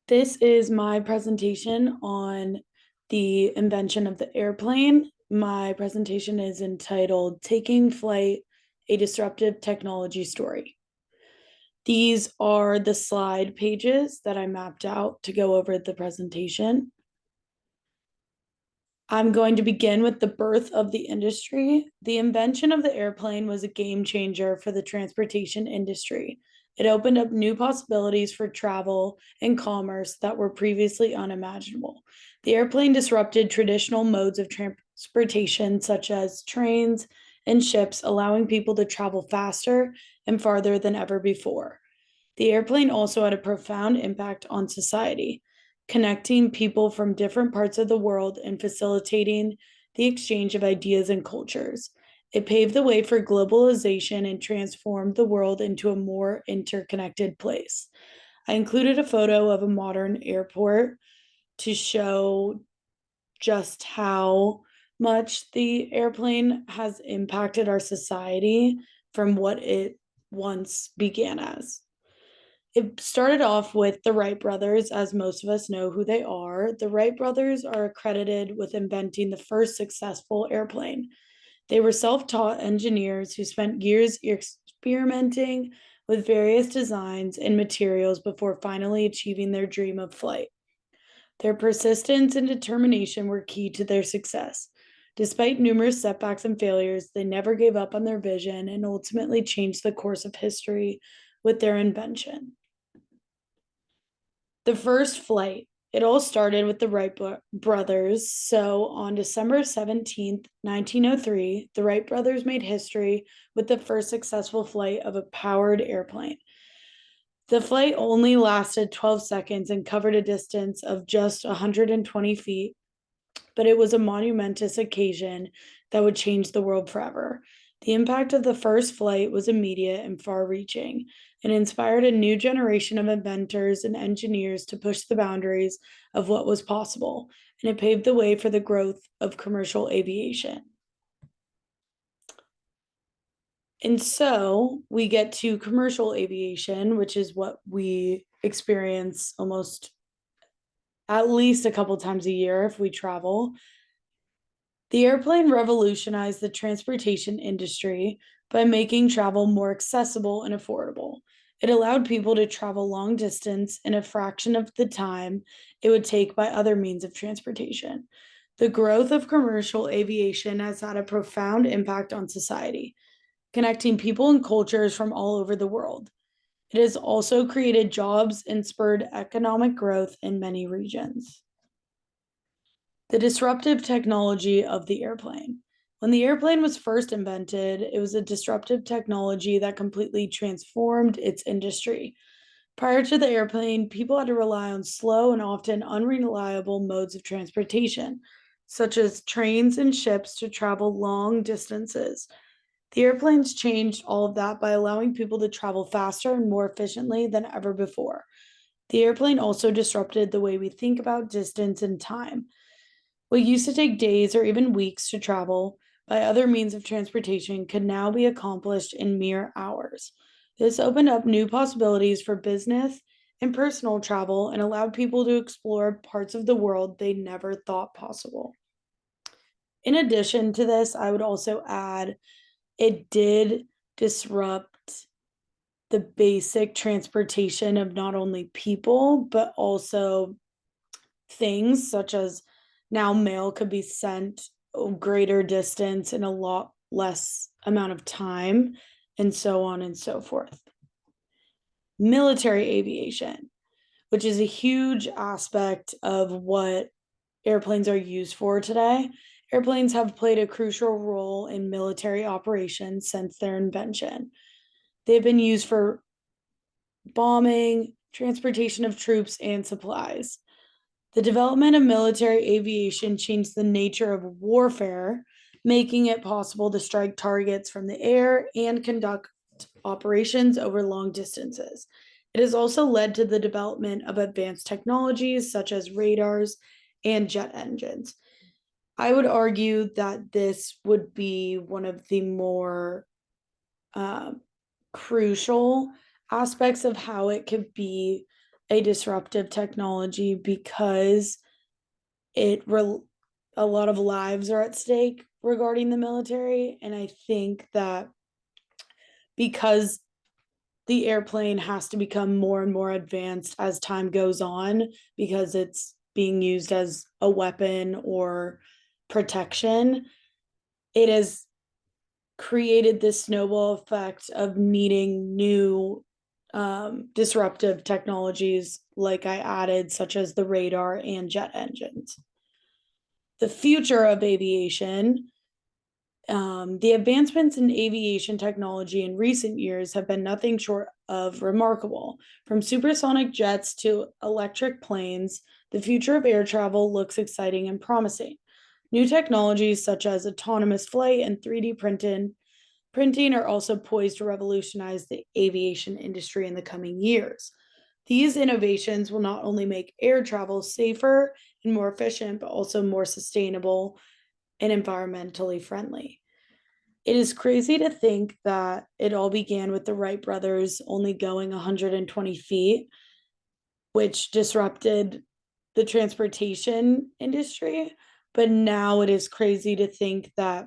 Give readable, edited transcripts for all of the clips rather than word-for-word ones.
This is my presentation on the invention of the airplane. My presentation is entitled Taking Flight, a Disruptive Technology Story. These are the slide pages that I mapped out to go over the presentation. I'm going to begin with the birth of the industry. The invention of the airplane was a game changer for the transportation industry. It opened up new possibilities for travel and commerce that were previously unimaginable. The airplane disrupted traditional modes of transportation, such as trains and ships, allowing people to travel faster and farther than ever before. The airplane also had a profound impact on society, connecting people from different parts of the world and facilitating the exchange of ideas and cultures. It paved the way for globalization and transformed the world into a more interconnected place. I included a photo of a modern airport to show just how much the airplane has impacted our society from what it once began as. It started off with the Wright brothers, as most of us know who they are. The Wright brothers are accredited with inventing the first successful airplane. They were self taught engineers who spent years experimenting with various designs and materials before finally achieving their dream of flight. Their persistence and determination were key to their success. Despite numerous setbacks and failures, they never gave up on their vision and ultimately changed the course of history with their invention. The first flight. It all started with the Wright brothers. So on December 17th, 1903, the Wright brothers made history with the first successful flight of a powered airplane. The flight only lasted 12 seconds and covered a distance of just 120 feet, but it was a monumentous occasion that would change the world forever. The impact of the first flight was immediate and far reaching and inspired a new generation of inventors and engineers to push the boundaries of what was possible, and it paved the way for the growth of commercial aviation. And so we get to commercial aviation, which is what we experience almost at least a couple times a year if we travel. The airplane revolutionized the transportation industry by making travel more accessible and affordable. It allowed people to travel long distance in a fraction of the time it would take by other means of transportation. The growth of commercial aviation has had a profound impact on society, connecting people and cultures from all over the world. It has also created jobs and spurred economic growth in many regions. The disruptive technology of the airplane. When the airplane was first invented, it was a disruptive technology that completely transformed its industry. Prior to the airplane, people had to rely on slow and often unreliable modes of transportation, such as trains and ships, to travel long distances. The airplanes changed all of that by allowing people to travel faster and more efficiently than ever before. The airplane also disrupted the way we think about distance and time. What used to take days or even weeks to travel by other means of transportation could now be accomplished in mere hours. This opened up new possibilities for business and personal travel and allowed people to explore parts of the world they never thought possible. In addition to this, I would also add it did disrupt the basic transportation of not only people, but also things such as now mail could be sent a greater distance in a lot less amount of time, and so on and so forth. Military aviation, which is a huge aspect of what airplanes are used for today. Airplanes have played a crucial role in military operations since their invention. They've been used for bombing, transportation of troops, and supplies. The development of military aviation changed the nature of warfare, making it possible to strike targets from the air and conduct operations over long distances. It has also led to the development of advanced technologies such as radars and jet engines. I would argue that this would be one of the more uh, crucial aspects of how it could be a disruptive technology because a lot of lives are at stake regarding the military. And I think that because the airplane has to become more and more advanced as time goes on because it's being used as a weapon or protection, it has created this snowball effect of needing new disruptive technologies, like I added, such as the radar and jet engines. The future of aviation. The advancements in aviation technology in recent years have been nothing short of remarkable. From supersonic jets to electric planes, the future of air travel looks exciting and promising. New technologies such as autonomous flight and 3D printing are also poised to revolutionize the aviation industry in the coming years. These innovations will not only make air travel safer and more efficient, but also more sustainable and environmentally friendly. It is crazy to think that it all began with the Wright brothers only going 120 feet, which disrupted the transportation industry. But now it is crazy to think that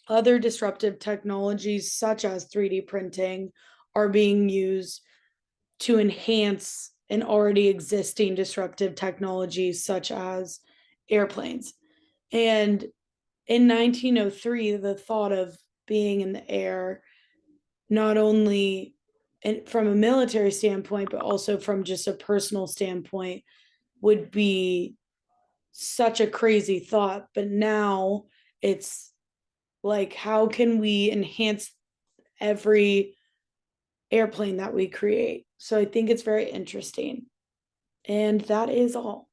other disruptive technologies, such as 3D printing, are being used to enhance an already existing disruptive technologies, such as airplanes. And in 1903, the thought of being in the air, not only from a military standpoint, but also from just a personal standpoint, would be such a crazy thought. But now it's like, how can we enhance every airplane that we create? So I think it's very interesting. And that is all.